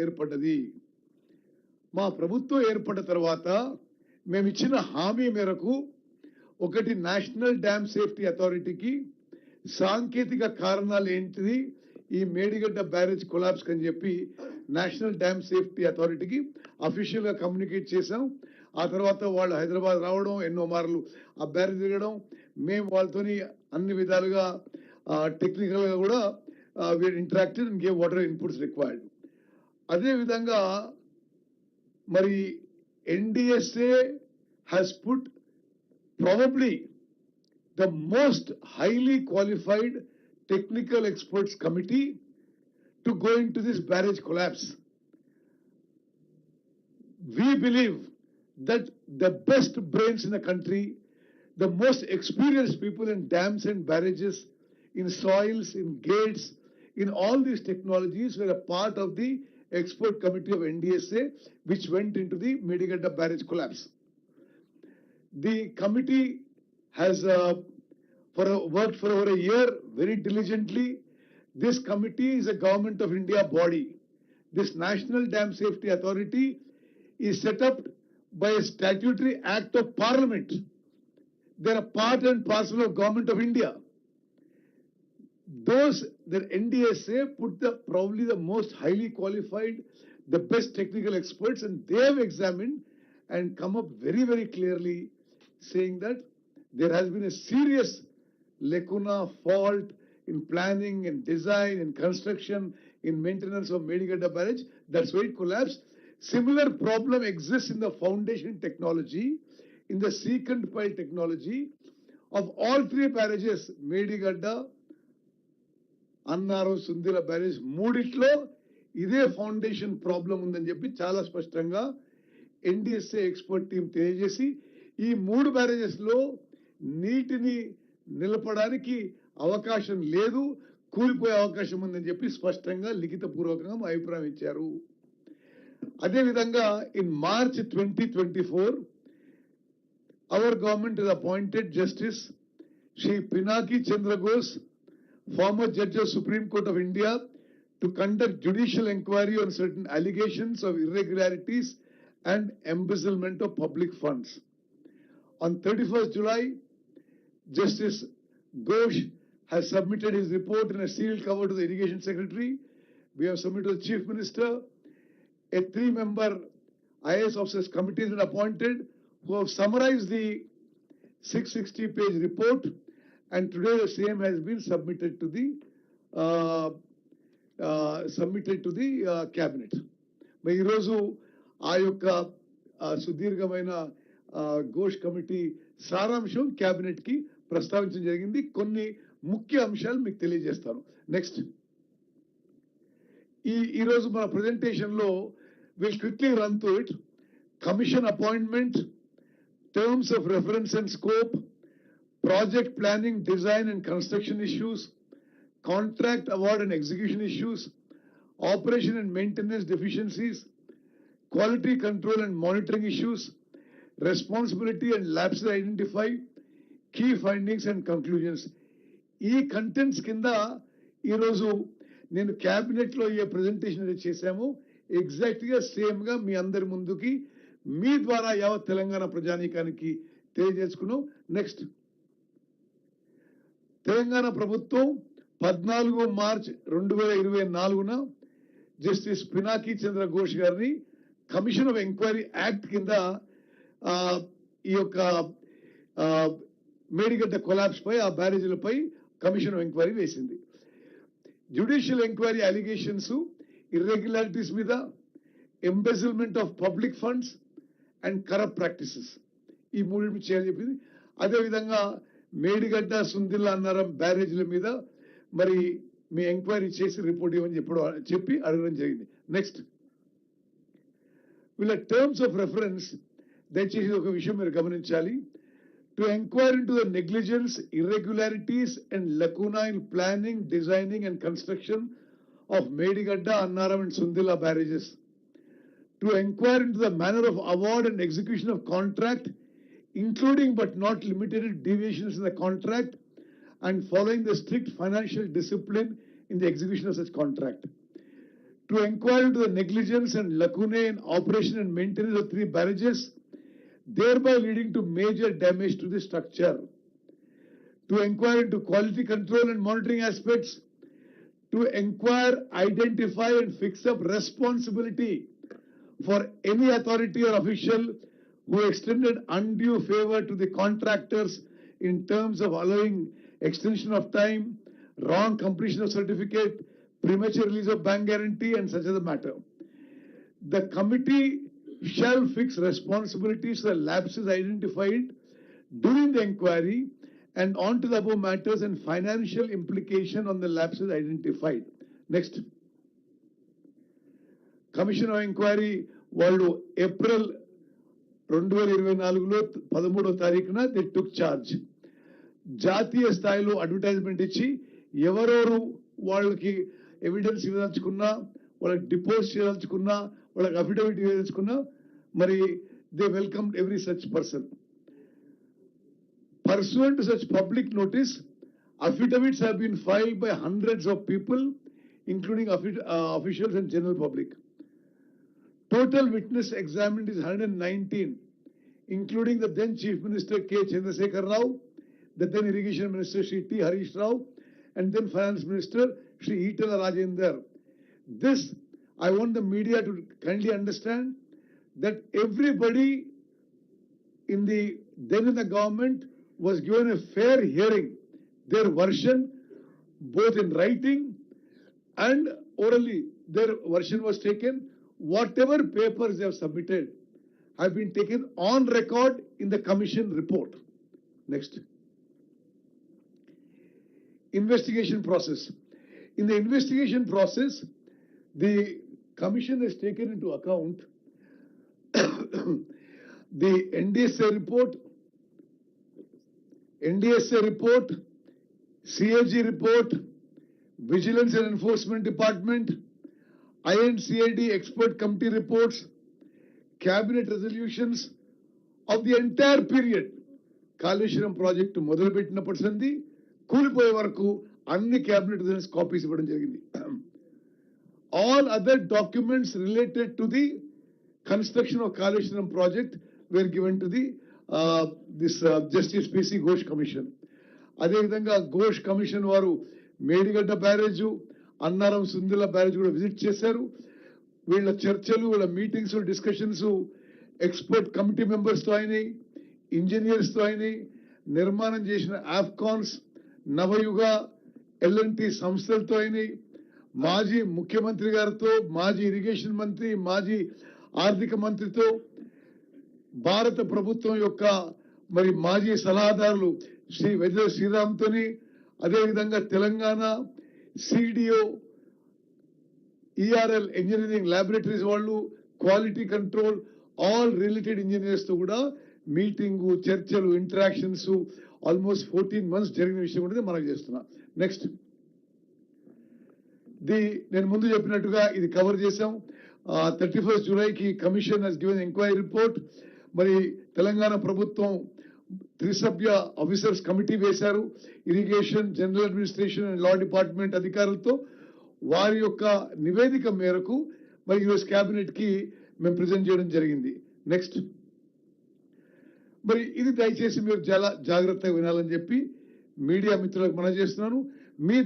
ఏర్పడ్డది. మా ప్రభుత్వం ఏర్పడిన తర్వాత మేము ఇచ్చిన హామీ మేరకు ఒకటి నేషనల్ డ్యామ్ సేఫ్టీ అథారిటీకి సాంకేతిక కారణాలు ఏంటిది ఈ మేడిగడ్డ బ్యారేజ్ కొలాప్స్ అని చెప్పి నేషనల్ డ్యామ్ సేఫ్టీ అథారిటీకి అఫీషియల్ గా కమ్యూనికేట్ చేశాం. ఆ తర్వాత వాళ్ళు హైదరాబాద్ రావడం, ఎన్నో మార్లు ఆ బ్యారేజ్ తిరగడం, మేము వాళ్ళతోని అన్ని విధాలుగా టెక్నికల్ గా కూడా interacted and gave water inputs required. అదే విధంగా మరి NDSA has put probably the most highly qualified technical experts committee to go into this barrage collapse. We believe that the best brains in the country, the most experienced people in dams and barrages, in soils, in gates, in all these technologies were a part of the expert committee of NDSA which went into the Medigadda barrage collapse. The committee has worked for over a year very diligently. This committee is a Government of India body. This National Dam Safety Authority is set up by a statutory act of Parliament. They are part and parcel of Government of India. The NDSA put probably the most highly qualified, the best technical experts, and they have examined and come up very, very clearly saying that there has been a serious lacuna, fault in planning and design and construction, in maintenance of Medigadda barrage. That's why it collapsed. Similar problem exists in the foundation technology, in the secant pile technology of all three barrages, Medigadda, Annaram, Sundila barrage, మూడిట్లో ఇదే foundation problem ఉందని చెప్పి చాలా స్పష్టంగా NDSA expert team తెలియజేసి ఈ మూడు barrages లో నీటిని నిలపడానికి అవకాశం లేదు, కూలిపోయే అవకాశం ఉందని చెప్పి స్పష్టంగా లిఖితపూర్వకంగా మా అభిప్రాయం ఇచ్చారు. అదేవిధంగా in March 2024 our government has appointed Justice Shri Pinaki Chandra Ghosh, former Judge of Supreme Court of India, to conduct judicial inquiry on certain allegations of irregularities and embezzlement of public funds. On 31st July, Justice Ghosh has submitted his report in a sealed cover to the Irrigation Secretary. We have submitted to the Chief Minister. A 3-member IAS officers committee has been appointed who have summarized the 660-page report, and today the same has been submitted to the cabinet. మరి ఈరోజు ఆ యొక్క సుదీర్ఘమైన Ghosh committee సారాంశం cabinet కి ప్రస్తావించడం జరిగింది. కొన్ని ముఖ్య అంశాలు మీకు తెలియజేస్తాను. నెక్స్ట్, ఈరోజు మన ప్రెజెంటేషన్ లో will quickly run through it. Commission appointment, terms of reference and scope, project planning, design and construction issues, contract award and execution issues, operation and maintenance deficiencies, quality control and monitoring issues, responsibility and lapses identify, key findings and conclusions. ఈ contents కింద ఈరోజు నేను cabinet లో ఏ presentation చేశామో exact గా same గా మీ అందరి ముందుకి మీ ద్వారా యావత్ తెలంగాణ ప్రజానీకానికి తెలియజేసుకున్నాం. నెక్స్ట్, తెలంగాణ ప్రభుత్వం 14 మార్చ్ 2024న జస్టిస్ పినాకీ చంద్ర ఘోష్ గారిని కమిషన్ ఆఫ్ ఎంక్వైరీ యాక్ట్ కింద ఈ యొక్క మేడిగడ్డ కొలాప్స్ పై, ఆ బ్యారేజీలపై కమిషన్ ఆఫ్ ఎంక్వైరీ వేసింది. జ్యుడిషియల్ ఎంక్వైరీ అలిగేషన్స్, ఇర్రెగ్యులారిటీస్ మీద, embezzlement of public funds and corrupt practices, ఈ మూడింటి చేయాలని చెప్పింది. అదేవిధంగా మేడిగడ్డ, సుందిల్ల, అన్నారం బ్యారేజీల మీద మరి మీ ఎంక్వైరీ చేసి రిపోర్ట్ ఇవ్వని చెప్పి అడగడం జరిగింది. నెక్స్ట్, వీళ్ళ టర్మ్స్ ఆఫ్ రెఫరెన్స్ దయచేసి ఒక విషయం మీరు గమనించాలి. To enquire into the negligence, irregularities and లకూనా in planning, designing and construction of Medigadda, Annaram and Sundilla barrages, to enquire into the manner of award and execution of contract, including but not limited to deviations in the contract and following the strict financial discipline in the execution of such contract. to inquire into the negligence and lacunae in operation and maintenance of 3 barrages, thereby leading to major damage to the structure. To inquire into quality control and monitoring aspects, to inquire, identify and fix up responsibility for any authority or official who extended undue favor to the contractors in terms of allowing extension of time, wrong completion of certificate, premature release of bank guarantee and such other matter. The committee shall fix responsibilities for lapses identified during the inquiry and on to the above matters and financial implication on the lapses identified. Next. Commission of Inquiry వాళ్ళు April 2024లో 13వ తారీఖున they took charge. జాతీయ స్థాయిలో advertisement ఇచ్చి ఎవరెవరు వాళ్ళకి evidence ఇవ్వదలుచుకున్నా, వాళ్ళకి డిపోజ్ చేయదలుచుకున్నా, వాళ్ళకి affidavit ఇవ్వదలుచుకున్నా, మరి they welcome every such person. Pursuant to such public notice, affidavits have been filed by hundreds of people, including officials and general public. Total witness examined is 119, including the then Chief Minister K. Chandrasekhar Rao, the then Irrigation Minister Shri T. Harish Rao, and then Finance Minister Shri Itala Rajender. This, I want the media to kindly understand that everybody in the government was given a fair hearing. Their version, both in writing and orally, their version was taken. Whatever papers they have submitted have been taken on record in the commission report. Next. Investigation process. In the investigation process, the commission has taken into account the NDSA report, CAG report, Vigilance and Enforcement Department, INCAD expert committee reports, cabinet resolutions of the entire period. Kaleshwaram project మొదలుపెట్టినప్పటి నుండి కూలిపోయే వరకు అన్ని cabinet resolutions copies ఇవ్వడం జరిగింది. All other documents related to the construction of Kaleshwaram project were given to the Justice PC Ghosh Commission. అదేవిధంగా Ghosh commission వారు Medigadda barrage, Annaram Sundilla barrage కూడా visit చేశారు. వీళ్ళ చర్చలు, వీళ్ళ మీటింగ్స్, డిస్కషన్స్ ఎక్స్పర్ట్ కమిటీ మెంబర్స్తో అయినాయి, ఇంజనీర్స్తో అయినాయి, నిర్మాణం చేసిన ఆఫ్కాన్స్, నవయుగ, LNT సంస్థలతో అయినాయి, మాజీ ముఖ్యమంత్రి గారితో, మాజీ ఇరిగేషన్ మంత్రి, మాజీ ఆర్థిక మంత్రితో, భారత ప్రభుత్వం యొక్క మరి మాజీ సలహాదారులు శ్రీ వెజల శ్రీరామ్తోని, అదేవిధంగా Telangana CDO, ERL engineering laboratories వాళ్ళు, quality control, all related engineers తో కూడా మీటింగు, చర్చలు, ఇంటరాక్షన్స్ ఆల్మోస్ట్ 14 months జరిగిన విషయం కూడా మనకు చేస్తున్నా. నెక్స్ట్, నేను ముందు చెప్పినట్టుగా ఇది కవర్ చేశాం. 31st జూలైకి commission has given enquiry report. మరి తెలంగాణ ప్రభుత్వం 3 సభ్య ఆఫీసర్స్ కమిటీ వేశారు. Irrigation, general administration and law department అధికారులతో వారి యొక్క నివేదిక మేరకు మరి ఈరోజు క్యాబినెట్ కి మేము ప్రెజెంట్ చేయడం జరిగింది. నెక్స్ట్, మరి ఇది దయచేసి మీరు చాలా జాగ్రత్తగా వినాలని చెప్పి మీడియా మిత్రులకు మనవి చేస్తున్నాను. మీ